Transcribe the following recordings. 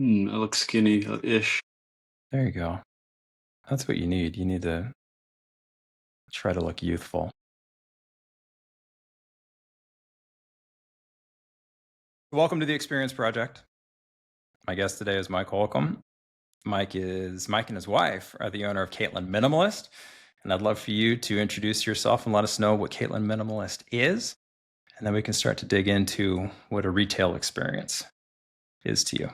I look skinny-ish. There you go. That's what you need. You need to try to look youthful. Welcome to the Experience Project. My guest today is Mike Holcombe. Mike and his wife are the owner of Caitlyn Minimalist. And I'd love for you to introduce yourself and let us know what Caitlyn Minimalist is. And then we can start to dig into what a retail experience is to you.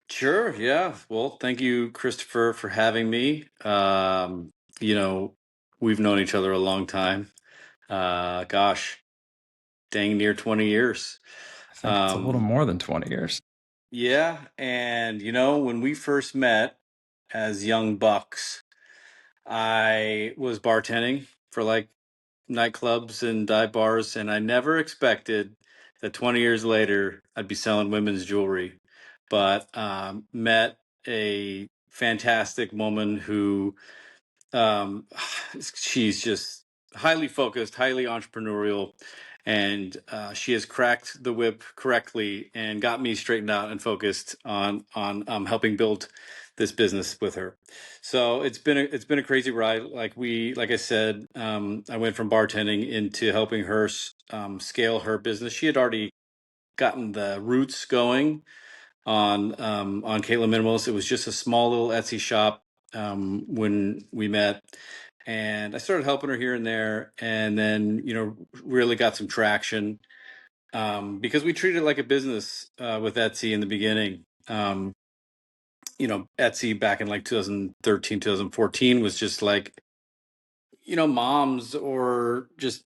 Sure, yeah. Well, thank you, Christopher, for having me. You know, we've known each other a long time. Gosh, dang near 20 years. I think it's a little Um, more than 20 years. yeah, and when we first met as young bucks, I was bartending for like nightclubs and dive bars, and I never expected that 20 years later I'd be selling women's jewelry. But met a fantastic woman who um, she's just highly focused, highly entrepreneurial, and she has cracked the whip correctly and got me straightened out and focused on helping build this business with her. So it's been a crazy ride. Like I said, I went from bartending into helping her scale her business. She had already gotten the roots going on Caitlyn Minimalist. It was just a small little Etsy shop when we met, and I started helping her here and there, and then really got some traction because we treated it like a business with Etsy in the beginning. Etsy back in like 2013, 2014 was just like moms or just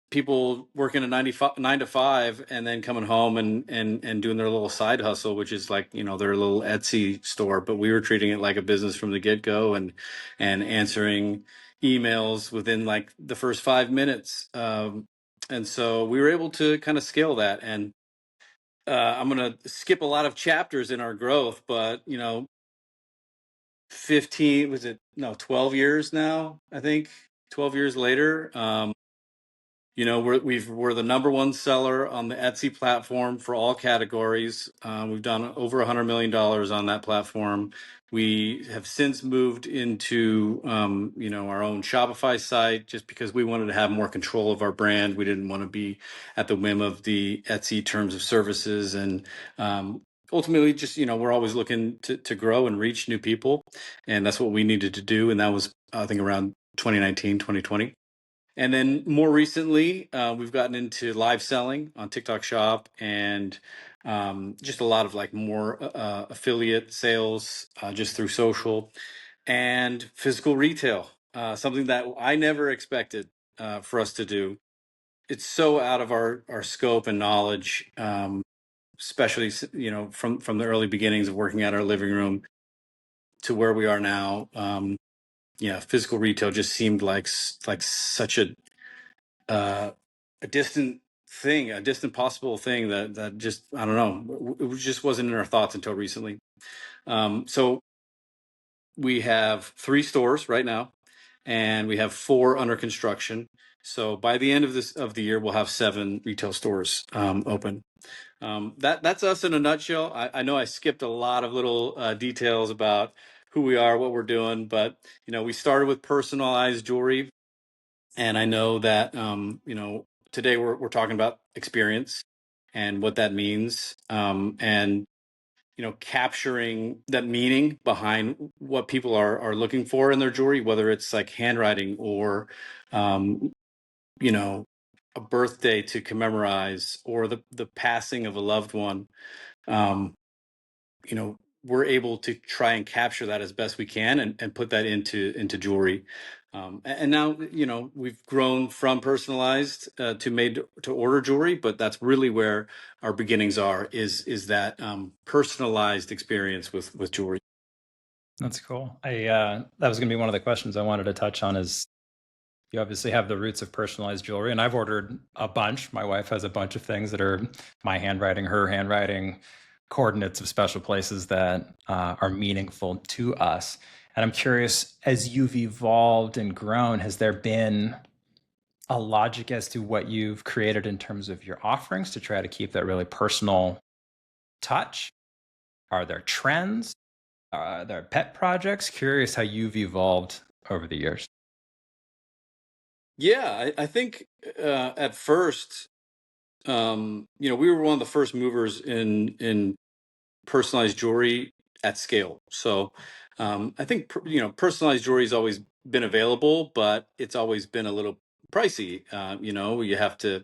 people working a 9 to 5 and then coming home and doing their little side hustle, which is like their little Etsy store. But we were treating it like a business from the get-go and answering emails within like the first 5 minutes, and so we were able to kind of scale that. And I'm going to skip a lot of chapters in our growth, but 15 was it no 12 years now, I think. 12 years later, we're the number one seller on the Etsy platform for all categories. We've done over $100 million on that platform. We have since moved into our own Shopify site just because we wanted to have more control of our brand. We didn't want to be at the whim of the Etsy terms of services, and ultimately just we're always looking to grow and reach new people, and that's what we needed to do. And that was, I think, around 2019, 2020. And then more recently, we've gotten into live selling on TikTok Shop, and just a lot of like more affiliate sales just through social and physical retail, something that I never expected for us to do. It's so out of our scope and knowledge, especially from the early beginnings of working at our living room to where we are now. Yeah, physical retail just seemed like such uh, a distant thing, a distant possible thing that just, I don't know, it just wasn't in our thoughts until recently. So we have 3 stores right now, and we have 4 under construction. So by the end of the year, we'll have 7 retail stores open. That's us in a nutshell. I know I skipped a lot of little details about who we are, what we're doing, but we started with personalized jewelry. And I know that today we're talking about experience and what that means, and capturing that meaning behind what people are looking for in their jewelry, whether it's like handwriting or um, you know a birthday to commemorize or the passing of a loved one. Um, we're able to try and capture that as best we can and put that into jewelry. And now, we've grown from personalized to made to order jewelry, but that's really where our beginnings is that personalized experience with jewelry. That's cool. That was going to be one of the questions I wanted to touch on is you obviously have the roots of personalized jewelry, and I've ordered a bunch. My wife has a bunch of things that are my handwriting, her handwriting, coordinates of special places that are meaningful to us. And I'm curious, as you've evolved and grown, has there been a logic as to what you've created in terms of your offerings to try to keep that really personal touch? Are there trends? Are there pet projects? Curious how you've evolved over the years. Yeah, I think at first, we were one of the first movers in personalized jewelry at scale. So I think personalized jewelry has always been available, but it's always been a little pricey. You have to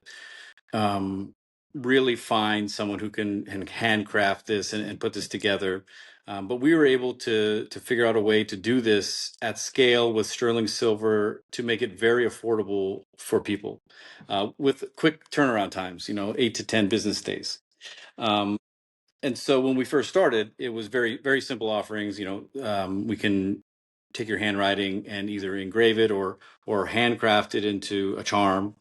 um, really find someone who can handcraft this and put this together. But we were able to figure out a way to do this at scale with sterling silver to make it very affordable for people with quick turnaround times, 8 to 10 business days. Um, and so when we first started, it was very, very simple offerings. We can take your handwriting and either engrave it or handcraft it into a charm,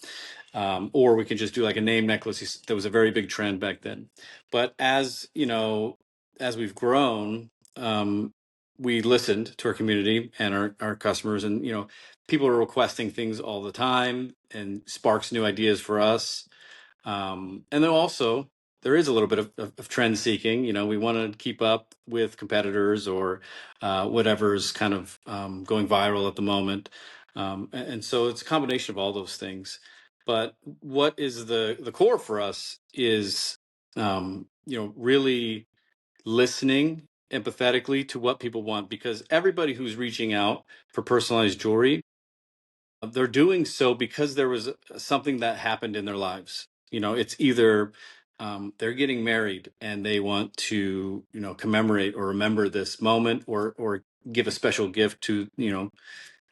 or we can just do like a name necklace. That was a very big trend back then. But as we've grown, we listened to our community and our customers, and people are requesting things all the time, and sparks new ideas for us. And then also there is a little bit of trend seeking. We want to keep up with competitors or whatever's kind of going viral at the moment. And so it's a combination of all those things. But what is the core for us is, really listening empathetically to what people want, because everybody who's reaching out for personalized jewelry, they're doing so because there was something that happened in their lives. It's either they're getting married and they want to, commemorate or remember this moment, or give a special gift to,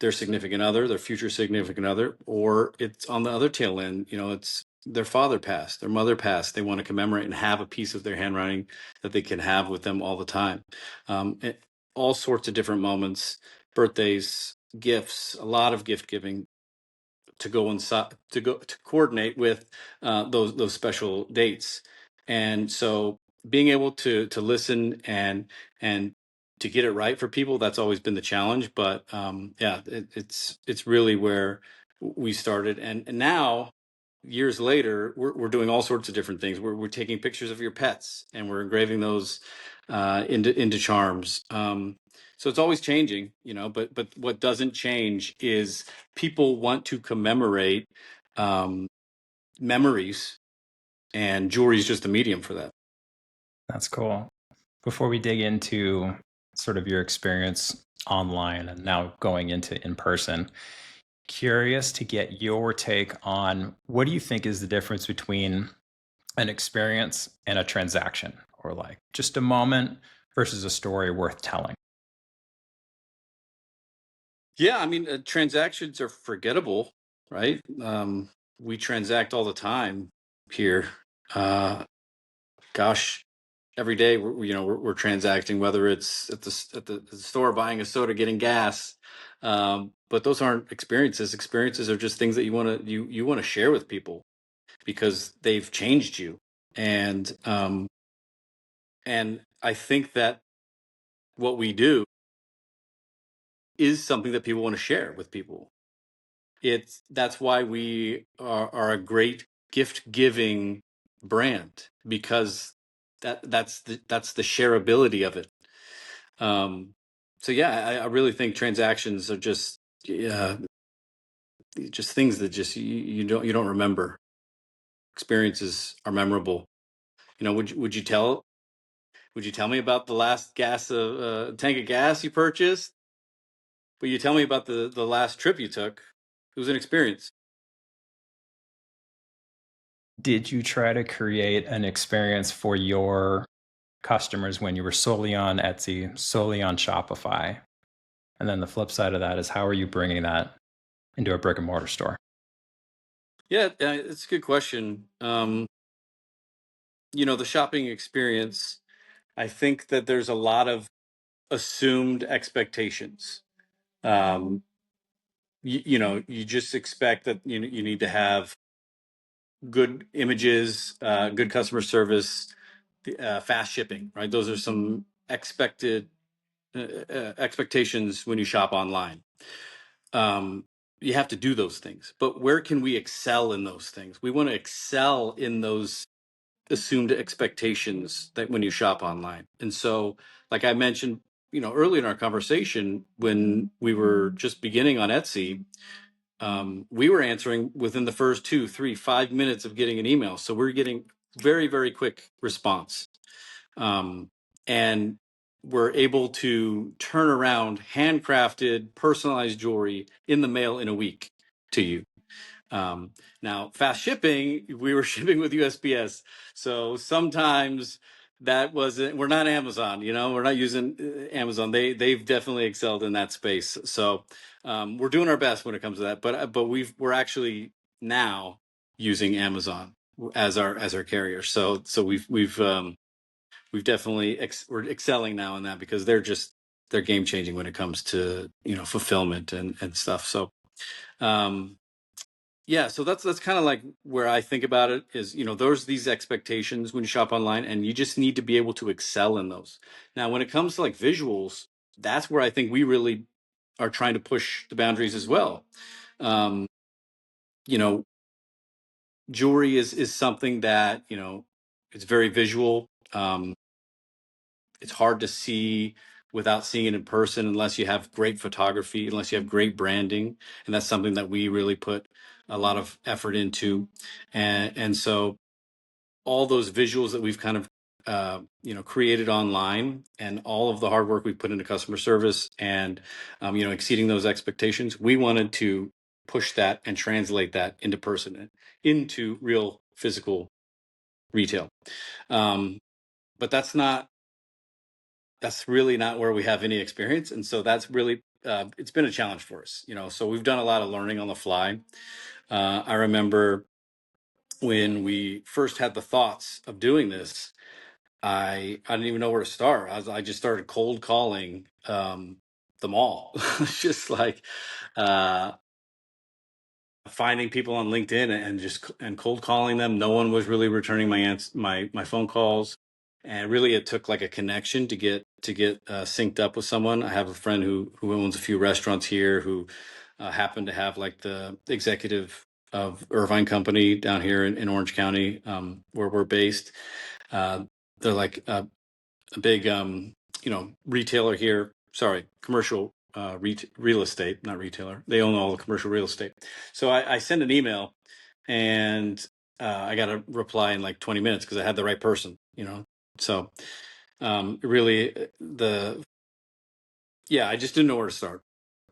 their significant other, their future significant other, or it's on the other tail end. It's their father passed, their mother passed. They want to commemorate and have a piece of their handwriting that they can have with them all the time. All sorts of different moments, birthdays, gifts, a lot of gift giving to go inside to coordinate with those special dates. And so being able to listen and to get it right for people, that's always been the challenge. But yeah, it's really where we started, and now years later, we're doing all sorts of different things. We're taking pictures of your pets and we're engraving those into charms. So it's always changing, but what doesn't change is people want to commemorate um, memories, and jewelry is just a medium for that. That's cool. Before we dig into sort of your experience online and now going into in person, curious to get your take on what do you think is the difference between an experience and a transaction, or like just a moment versus a story worth telling? Yeah, I mean, transactions are forgettable, right? We transact all the time here. Uh, Gosh, every day we're transacting, whether it's at the store buying a soda, getting gas. But those aren't experiences. Experiences are just things that you want to share with people because they've changed you. And I think that what we do is something that people want to share with people. That's why we are a great gift giving brand, because that's the shareability of it. Um, so yeah, I really think transactions are just things that just you don't remember. Experiences are memorable. Would you tell me about the last tank of gas you purchased? But you tell me about the last trip you took. It was an experience. Did you try to create an experience for your customers when you were solely on Etsy, solely on Shopify? And then the flip side of that is how are you bringing that into a brick and mortar store? Yeah, it's a good question. The shopping experience, I think that there's a lot of assumed expectations. Um, you just expect that you need to have good images, good customer service, fast shipping, right? Those are some expectations when you shop online. Um, you have to do those things, but where can we excel in those things? We want to excel in those assumed expectations that when you shop online. And so, like I mentioned, earlier in our conversation, when we were just beginning on Etsy, we were answering within the first 2, 3, 5 minutes of getting an email. So we're getting very, very quick response. And we're able to turn around handcrafted, personalized jewelry in the mail in a week to you. Now, fast shipping, we were shipping with USPS. So sometimes that wasn't, we're not Amazon, we're not using Amazon. They've definitely excelled in that space. So we're doing our best when it comes to that. But we're actually now using Amazon as our carrier. So we've definitely we're excelling now in that, because they're game changing when it comes to fulfillment and stuff. So yeah, so that's kind of like where I think about it is, there's these expectations when you shop online, and you just need to be able to excel in those. Now, when it comes to like visuals, that's where I think we really are trying to push the boundaries as well. Um, you know, Jewelry is something that, it's very visual. It's hard to see without seeing it in person, unless you have great photography, unless you have great branding. And that's something that we really put a lot of effort into. And so all those visuals that we've kind of created online, and all of the hard work we put into customer service, and exceeding those expectations, we wanted to push that and translate that into person, into real physical retail. But that's really not where we have any experience. And so that's really, it's been a challenge for us, so we've done a lot of learning on the fly. I remember when we first had the thoughts of doing this, I didn't even know where to start. I just started cold calling them all. Just like uh, finding people on LinkedIn and cold calling them. No one was really returning my phone calls, and really it took like a connection to get synced up with someone. I have a friend who owns a few restaurants here, who happened to have like the executive of Irvine Company down here in Orange County, where we're based. They're like a big retailer here. Sorry, commercial real estate, not retailer. They own all the commercial real estate. So I send an email, and I got a reply in like 20 minutes because I had the right person. So really I just didn't know where to start.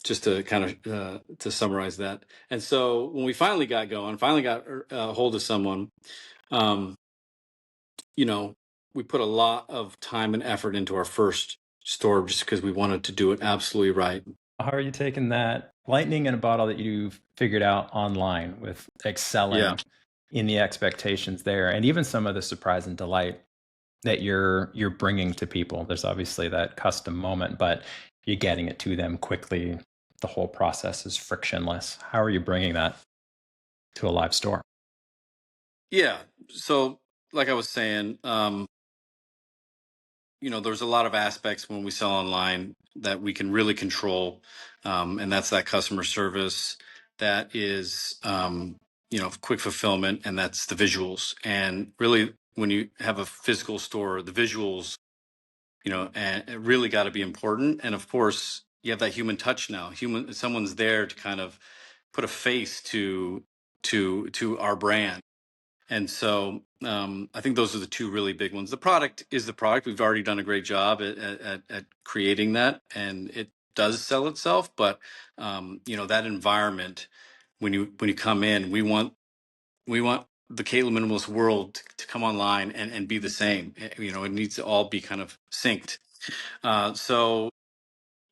Just to kind of to summarize that. And so when we finally got going, finally got a hold of someone, you know, we put a lot of time and effort into our first store, just because we wanted to do it absolutely right. How are you taking that lightning in a bottle that you've figured out online with Yeah. excelling in the expectations there, and even some of the surprise and delight that you're bringing to people? There's obviously that custom moment, but you're getting it to them quickly. The whole process is frictionless. How are you bringing that to a live store? Yeah. So, like I was saying, there's a lot of aspects when we sell online that we can really control. And that's that customer service, that is, quick fulfillment, and that's the visuals. And really, when you have a physical store, the visuals, and it really got to be important. And of course, you have that human touch now. Someone's there to kind of put a face to our brand. And so I think those are the two really big ones. The product is the product. We've already done a great job at creating that, and it does sell itself. But that environment, when you come in, we want the Caitlyn Minimalist world to come online and be the same. It needs to all be kind of synced. So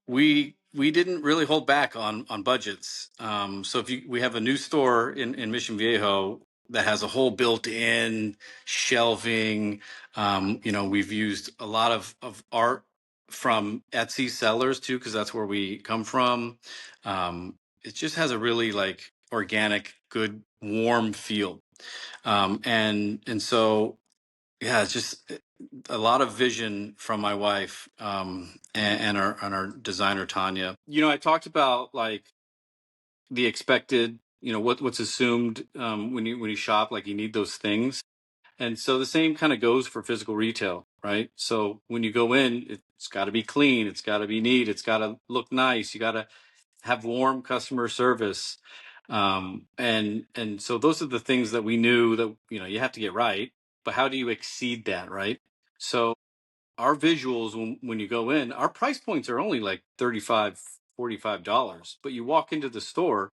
we didn't really hold back on budgets. So we have a new store in Mission Viejo that has a whole built-in shelving. We've used a lot of art from Etsy sellers too, because that's where we come from. It just has a really like organic, good, warm feel. And so yeah, it's just a lot of vision from my wife, and our designer Tanya. I talked about like the expected, what's assumed when you shop. Like, you need those things. And so the same kind of goes for physical retail, right? So when you go in, it's got to be clean, it's got to be neat, it's got to look nice, you got to have warm customer service. And so those are the things that we knew that, you know, you have to get right, but how do you exceed that, right? So our visuals, when you go in, our price points are only like $35, $45, but you walk into the store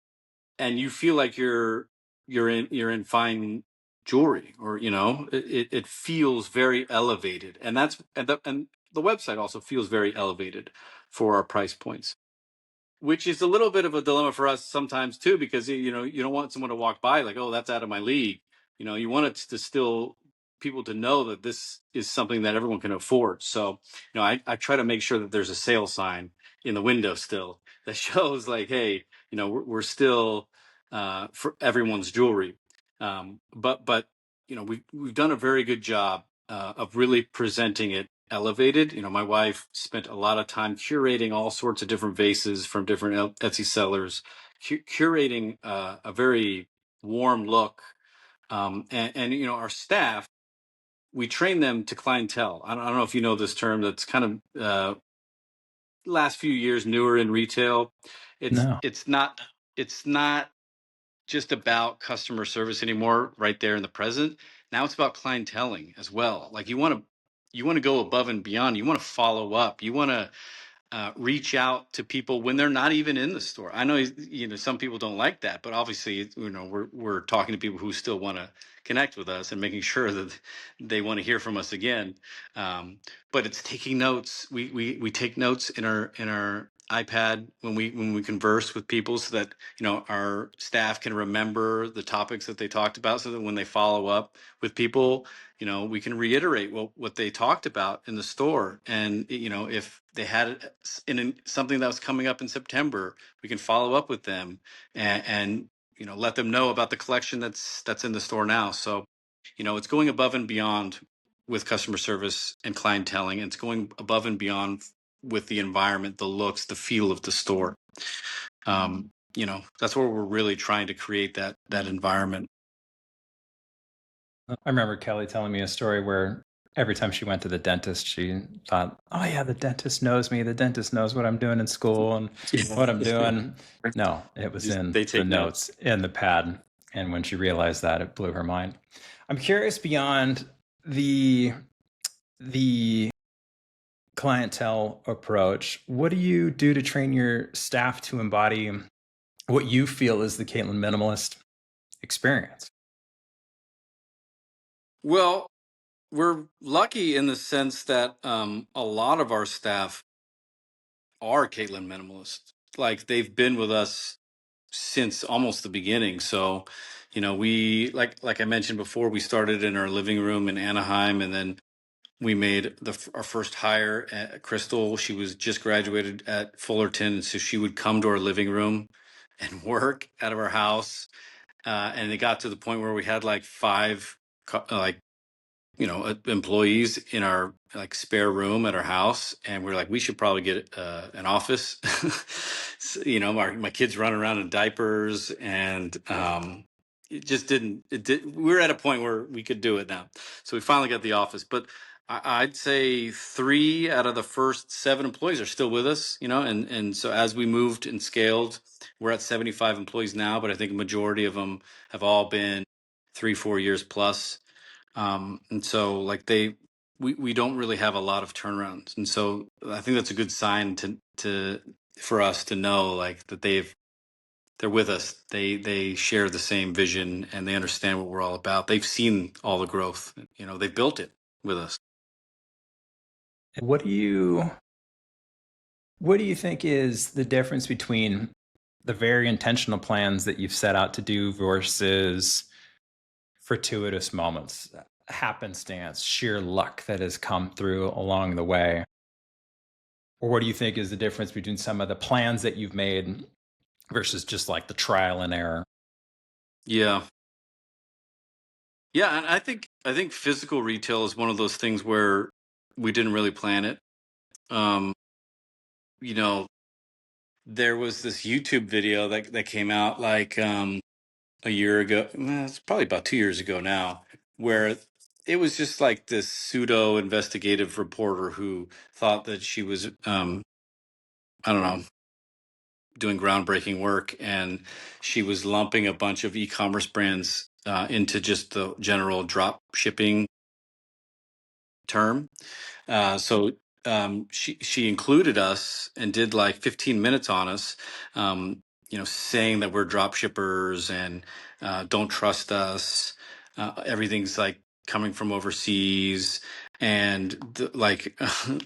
and you feel like you're in fine jewelry, or you know, it feels very elevated, and the website also feels very elevated for our price points, which is a little bit of a dilemma for us sometimes too, because you know, you don't want someone to walk by like, oh, that's out of my league. You know, you want it to still people to know that this is something that everyone can afford. So, you know, I try to make sure that there's a sale sign in the window still that shows like, hey, you know, we're still for everyone's jewelry. But you know, we've done a very good job of really presenting it elevated. You know, my wife spent a lot of time curating all sorts of different vases from different Etsy sellers, curating a very warm look. And you know, our staff, we train them to clientele. I don't know if you know this term. That's kind of last few years newer in retail. It's No. it's not it's not just about customer service anymore right there in the present. Now it's about clienteling as well. Like you want to go above and beyond. You want to follow up. You want to reach out to people when they're not even in the store. I know, you know, some people don't like that, but obviously, you know, we're talking to people who still want to connect with us and making sure that they want to hear from us again. But it's taking notes. We take notes in our iPad when we converse with people, so that, you know, our staff can remember the topics that they talked about, so that when they follow up with people, you know, we can reiterate what they talked about in the store. And, you know, if they had it in something that was coming up in September, we can follow up with them and you know, let them know about the collection that's in the store now. So, you know, it's going above and beyond with customer service and clienteling, and it's going above and beyond with the environment, the looks, the feel of the store. You know, that's where we're really trying to create that environment. I remember Kelly telling me a story where every time she went to the dentist, she thought, oh, yeah, the dentist knows me. The dentist knows what I'm doing in school and what I'm doing. No, it was in They the take notes. notes in the pad. And when she realized that, it blew her mind. I'm curious, beyond the clientele approach, what do you do to train your staff to embody what you feel is the Caitlyn Minimalist experience? Well, we're lucky in the sense that a lot of our staff are Caitlyn Minimalist. Like they've been with us since almost the beginning. So, you know, we like I mentioned before, we started in our living room in Anaheim, and then we made our first hire at Crystal. She was just graduated at Fullerton, so she would come to our living room and work out of our house. And it got to the point where we had like five like, you know, employees in our like spare room at our house, and we're like, we should probably get an office. So, you know, my kids running around in diapers, and it just didn't. It did. We were at a point where we could do it now, so we finally got the office. But I'd say 3 out of the first 7 employees are still with us. You know, and so as we moved and scaled, we're at 75 employees now, but I think a majority of them have all been 3-4 years plus. And so like we don't really have a lot of turnarounds. And so I think that's a good sign to for us to know like that they're with us. They share the same vision, and they understand what we're all about. They've seen all the growth, you know, they've built it with us. What do you think is the difference between the very intentional plans that you've set out to do versus fortuitous moments, happenstance, sheer luck that has come through along the way? Or what do you think is the difference between some of the plans that you've made versus just like the trial and error? Yeah. Yeah, and I think physical retail is one of those things where we didn't really plan it. Um, you know, there was this YouTube video that came out like a year ago. It's probably about 2 years ago now, where it was just like this pseudo investigative reporter who thought that she was, I don't know, doing groundbreaking work, and she was lumping a bunch of e-commerce brands into just the general drop shipping term. So she included us and did like 15 minutes on us, saying that we're drop shippers and don't trust us. Everything's like coming from overseas, and like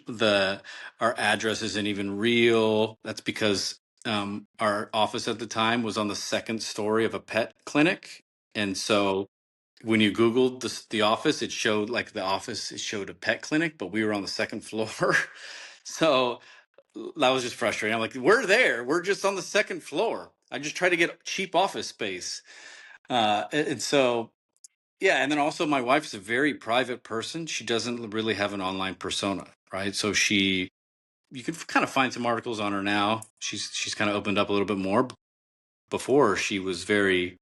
the our address isn't even real. That's because our office at the time was on the second story of a pet clinic, and so when you Googled the office, it showed like the office, it showed a pet clinic, but we were on the second floor. So that was just frustrating. I'm like, we're there. We're just on the second floor. I just try to get cheap office space. And so, yeah. And then also my wife's a very private person. She doesn't really have an online persona, right? So you can kind of find some articles on her now. She's kind of opened up a little bit more. Before she was very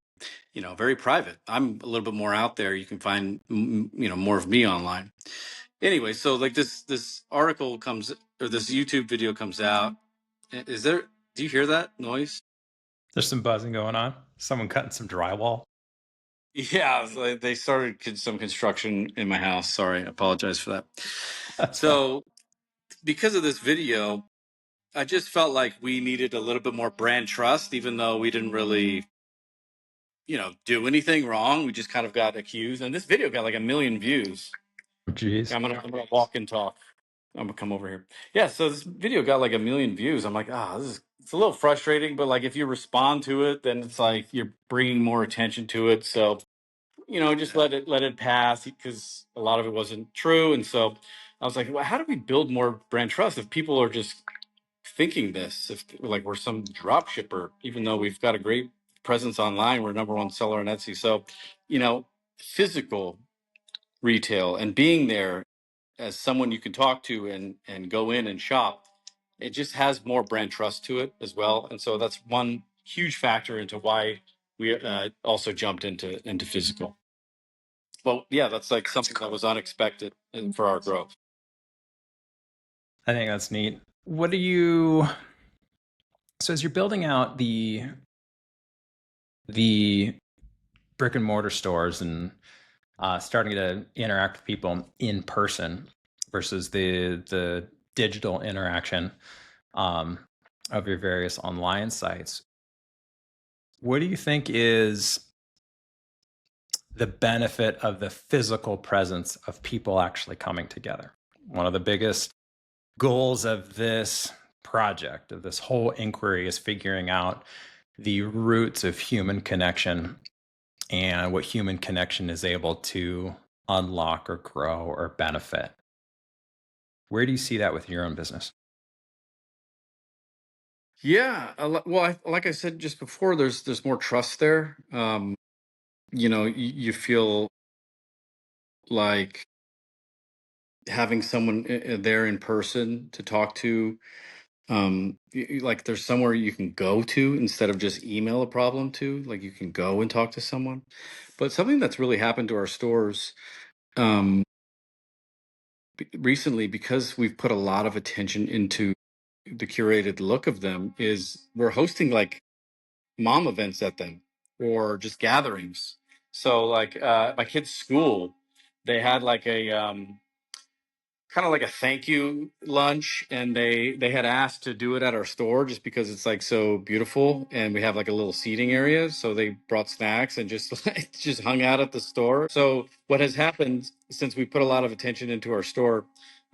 private. I'm a little bit more out there. You can find, more of me online. Anyway, so like this article comes, or this YouTube video comes out. Is there? Do you hear that noise? There's some buzzing going on. Someone cutting some drywall. Yeah, it's like they started some construction in my house. Sorry, I apologize for that. That's fine. So because of this video, I just felt like we needed a little bit more brand trust, even though we didn't really, do anything wrong. We just kind of got accused, and this video got like 1 million views. Jeez. I'm gonna walk and talk. I'm gonna come over here. Yeah, so this video got like 1 million views. I'm like, it's a little frustrating, but like if you respond to it, then it's like you're bringing more attention to it. So just let it pass because a lot of it wasn't true. And so I was like, well, how do we build more brand trust if people are just thinking this? If like we're some drop shipper, even though we've got a great presence online, we're number one seller on Etsy. So physical retail and being there as someone you can talk to and go in and shop, it just has more brand trust to it as well. And so that's one huge factor into why we also jumped into physical. Well, yeah, that's like something that was unexpected for our growth. I think that's neat. What do you so as you're building out the brick and mortar stores and starting to interact with people in person versus the digital interaction of your various online sites, what do you think is the benefit of the physical presence of people actually coming together? One of the biggest goals of this project, of this whole inquiry, is figuring out the roots of human connection and what human connection is able to unlock or grow or benefit. Where do you see that with your own business? Yeah, well, like I said just before, there's more trust there. You feel like having someone there in person to talk to, like there's somewhere you can go to instead of just email a problem to, like you can go and talk to someone. But something that's really happened to our stores um, recently, because we've put a lot of attention into the curated look of them, is we're hosting like mom events at them or just gatherings. So like my kids' school, they had like a kind of like a thank you lunch, and they had asked to do it at our store just because it's like so beautiful and we have like a little seating area, so they brought snacks and just just hung out at the store. So what has happened since we put a lot of attention into our store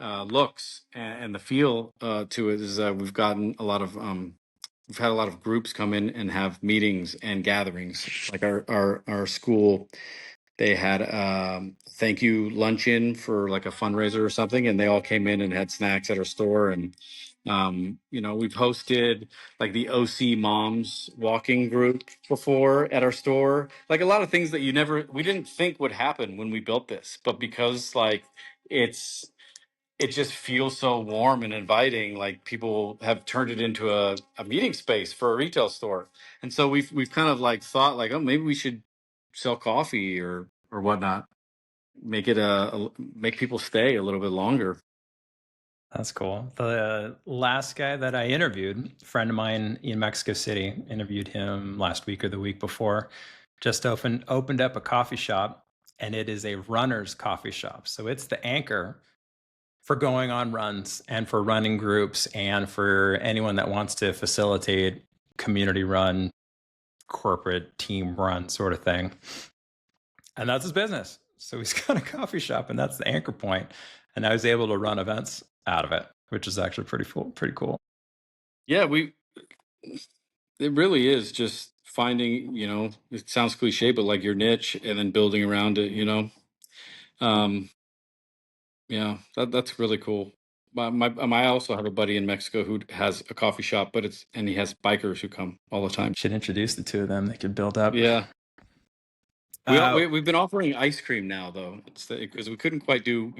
looks and the feel to it is we've had a lot of groups come in and have meetings and gatherings. Like our school, they had thank you luncheon for like a fundraiser or something, and they all came in and had snacks at our store. And we've hosted like the OC moms walking group before at our store, like a lot of things that we didn't think would happen when we built this, but because like it's it just feels so warm and inviting, like people have turned it into a meeting space for a retail store. And so we've kind of like thought like, oh, maybe we should sell coffee or whatnot. make it make people stay a little bit longer. That's cool. The last guy that I interviewed, a friend of mine in Mexico City, interviewed him last week or the week before, just opened up a coffee shop, and it is a runner's coffee shop. So it's the anchor for going on runs and for running groups and for anyone that wants to facilitate community run, corporate team run sort of thing. And that's his business. So he's got a coffee shop, and that's the anchor point. And I was able to run events out of it, which is actually pretty cool. Yeah, it really is just finding, it sounds cliche, but like your niche and then building around it. Um, yeah, that's really cool. I also have a buddy in Mexico who has a coffee shop, and he has bikers who come all the time. Should introduce the two of them. They could build up. Yeah. Uh, We've been offering ice cream now though, because we couldn't quite do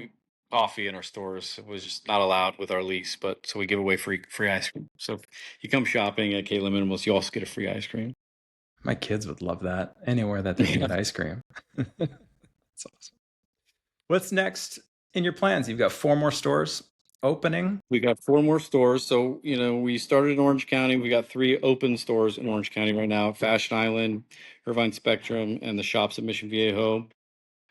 coffee in our stores. It was just not allowed with our lease, but so we give away free ice cream. So if you come shopping at Caitlyn Minimalist, you also get a free ice cream. my kids would love that. Anywhere that they can get ice cream. That's awesome. What's next in your plans? You've got 4 more stores opening. We got 4 more stores. So, we started in Orange County. We got 3 open stores in Orange County right now: Fashion Island, Irvine Spectrum, and the shops at Mission Viejo.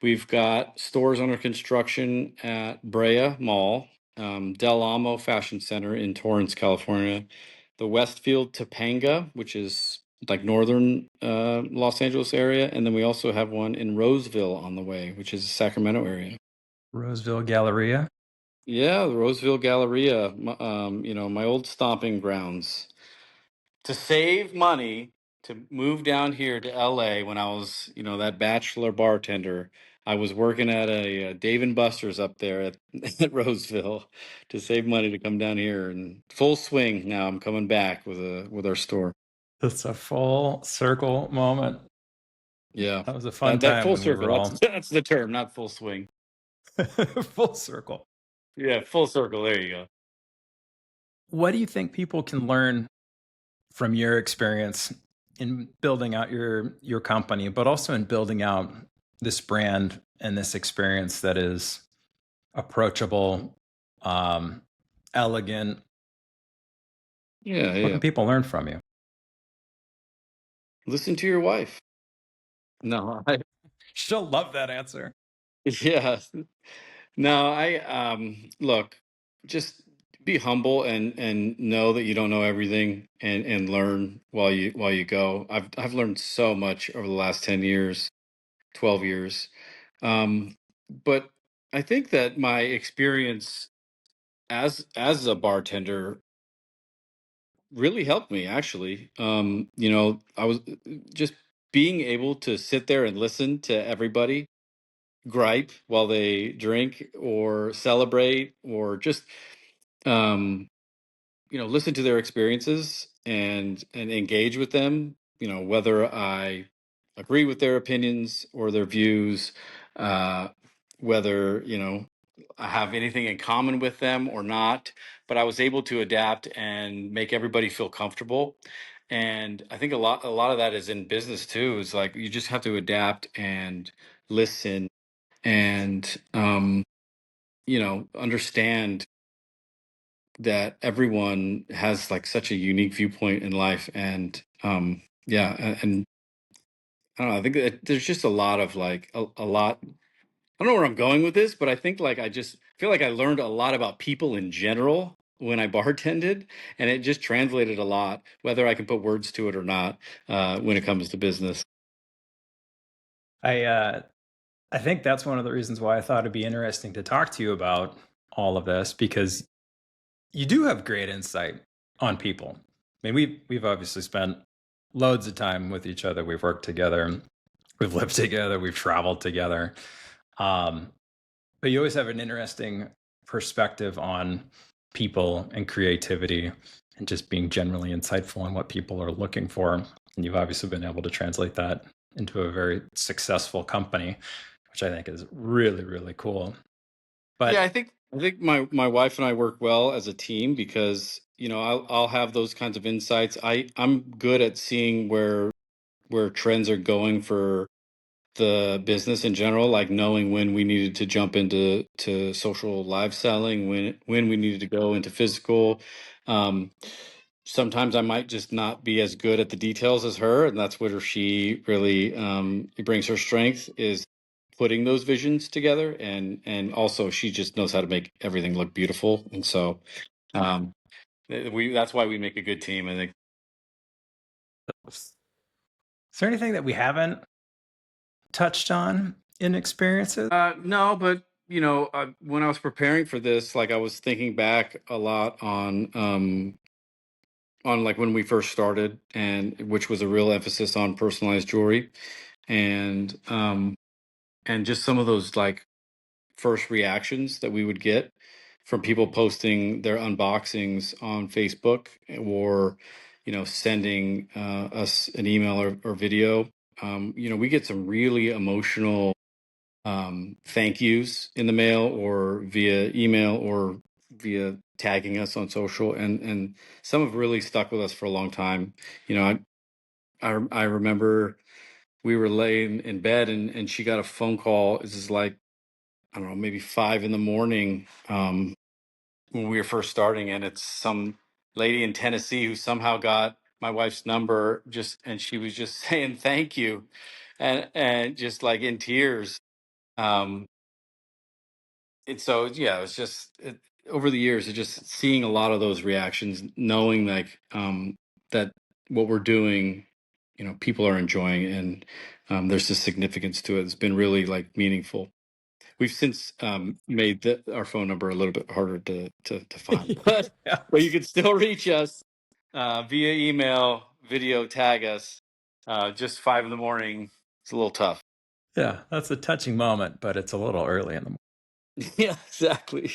We've got stores under construction at Brea Mall, Del Amo Fashion Center in Torrance, California, the Westfield Topanga, which is like northern Los Angeles area, and then we also have one in Roseville on the way, which is the Sacramento area. Roseville Galleria. Yeah, the Roseville Galleria, my old stomping grounds. To save money to move down here to LA when I was, that bachelor bartender, I was working at a Dave and Buster's up there at, at Roseville to save money to come down here, and full swing now. I'm coming back with our store. It's a full circle moment. Yeah, That was a fun that time full when we circle. were all That's the term, not full swing. full circle. Yeah, full circle. There you go. What do you think people can learn from your experience in building out your company, but also in building out this brand and this experience that is approachable, elegant? Yeah, What yeah. can people learn from you? Listen to your wife. No, She'll love that answer. yeah. No, I look, just be humble and know that you don't know everything, and learn while you go. I've learned so much over the last 10 years, 12 years. But I think that my experience as a bartender really helped me actually. I was just being able to sit there and listen to everybody gripe while they drink or celebrate, or just um listen to their experiences and engage with them, whether I agree with their opinions or their views, uh whether I have anything in common with them or not, but I was able to adapt and make everybody feel comfortable. And I think a lot of that is in business too, is like you just have to adapt and listen and understand that everyone has like such a unique viewpoint in life. And yeah, and I don't know, I think that there's just a lot of like a lot. I don't know where I'm going with this, but I think like I just feel like I learned a lot about people in general when I bartended, and it just translated a lot, whether I can put words to it or not, when it comes to business. I uh, I think that's one of the reasons why I thought it'd be interesting to talk to you about all of this, because you do have great insight on people. I mean, we've obviously spent loads of time with each other. We've worked together, we've lived together, we've traveled together. Um, but you always have an interesting perspective on people and creativity and just being generally insightful on what people are looking for. And you've obviously been able to translate that into a very successful company, which I think is really, really cool. Yeah, But I think my wife and I work well as a team because I'll have those kinds of insights. I'm good at seeing where trends are going for the business in general, like knowing when we needed to jump into social live selling, when we needed to go into physical. Um, Sometimes I might just not be as good at the details as her, and that's where she really it brings her strength, is putting those visions together, and also she just knows how to make everything look beautiful, and so um, we that's why we make a good team, I think. Is there anything that we haven't touched on in experiences? No, but when I was preparing for this, like I was thinking back a lot on like when we first started, and which was a real emphasis on personalized jewelry, and just some of those like first reactions that we would get from people posting their unboxings on Facebook, or sending us an email or video. We get some really emotional thank yous in the mail, or via email, or via tagging us on social, and some have really stuck with us for a long time. I remember we were laying in bed, and she got a phone call. This is like, I don't know, maybe 5 in the morning, when we were first starting, and it's some lady in Tennessee who somehow got my wife's number, and she was just saying thank you, and just like in tears. Um, and so yeah, it was just over the years, it just seeing a lot of those reactions, knowing like that what we're doing, people are enjoying, and there's a significance to it. It's been really like meaningful. We've since made our phone number a little bit harder to find, Yeah. but you can still reach us via email, video, tag us. Just 5 in the morning, it's a little tough. Yeah, that's a touching moment, but it's a little early in the morning. Yeah, exactly.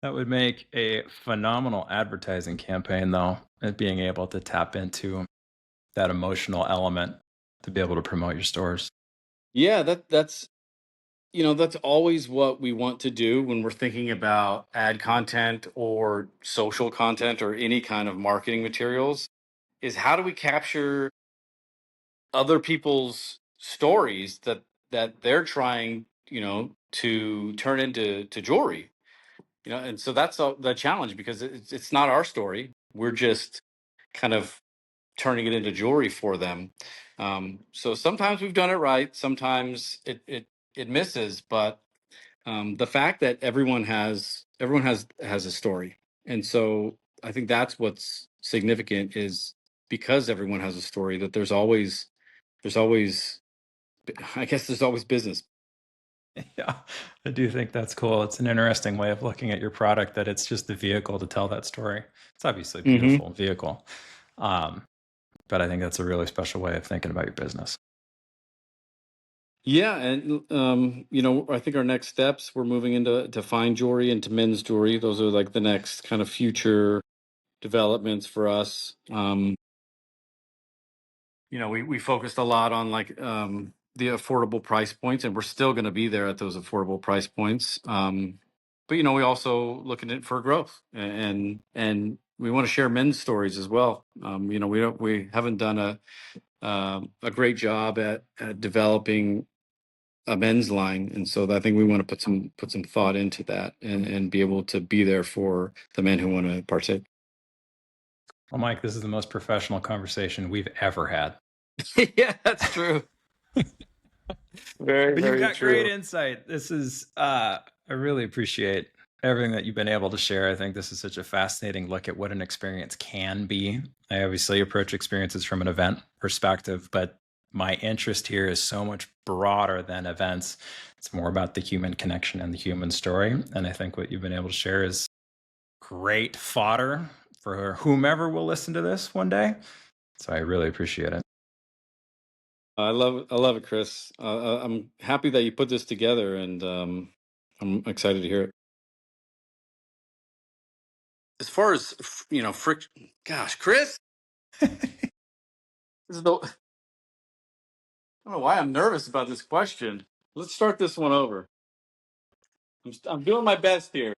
That would make a phenomenal advertising campaign, though, and being able to tap into that emotional element to be able to promote your stores. Yeah, that's always what we want to do when we're thinking about ad content or social content or any kind of marketing materials, is how do we capture other people's stories that they're trying, to turn into jewelry. And so that's the challenge, because it's not our story. We're just kind of turning it into jewelry for them. So sometimes we've done it right, sometimes it misses, but the fact that everyone has a story, and so I think that's what's significant, is because everyone has a story, that there's always I guess there's always business. Yeah, I do think that's cool. It's an interesting way of looking at your product, that it's just the vehicle to tell that story. It's obviously a Hmm. beautiful vehicle. Um, but I think that's a really special way of thinking about your business. Yeah, and I think our next steps, we're moving into fine jewelry, into men's jewelry. Those are like the next kind of future developments for us. We focused a lot on like the affordable price points, and we're still going to be there at those affordable price points. But we also looking at for growth, and we want to share men's stories as well. We haven't done a great job at developing a men's line, and so I think we want to put some thought into that, and be able to be there for the men who want to partake. Well, Mike, this is the most professional conversation we've ever had. Yeah, that's true. Very, But you've very got great true. insight. This is I really appreciate everything that you've been able to share. I think this is such a fascinating look at what an experience can be. I obviously approach experiences from an event perspective, but my interest here is so much broader than events. It's more about the human connection and the human story. And I think what you've been able to share is great fodder for whomever will listen to this one day. So I really appreciate it. I love it, Chris. I'm happy that you put this together, and I'm excited to hear it. As far as friction, gosh, Chris, this is I don't know why I'm nervous about this question. Let's start this one over. I'm doing my best here.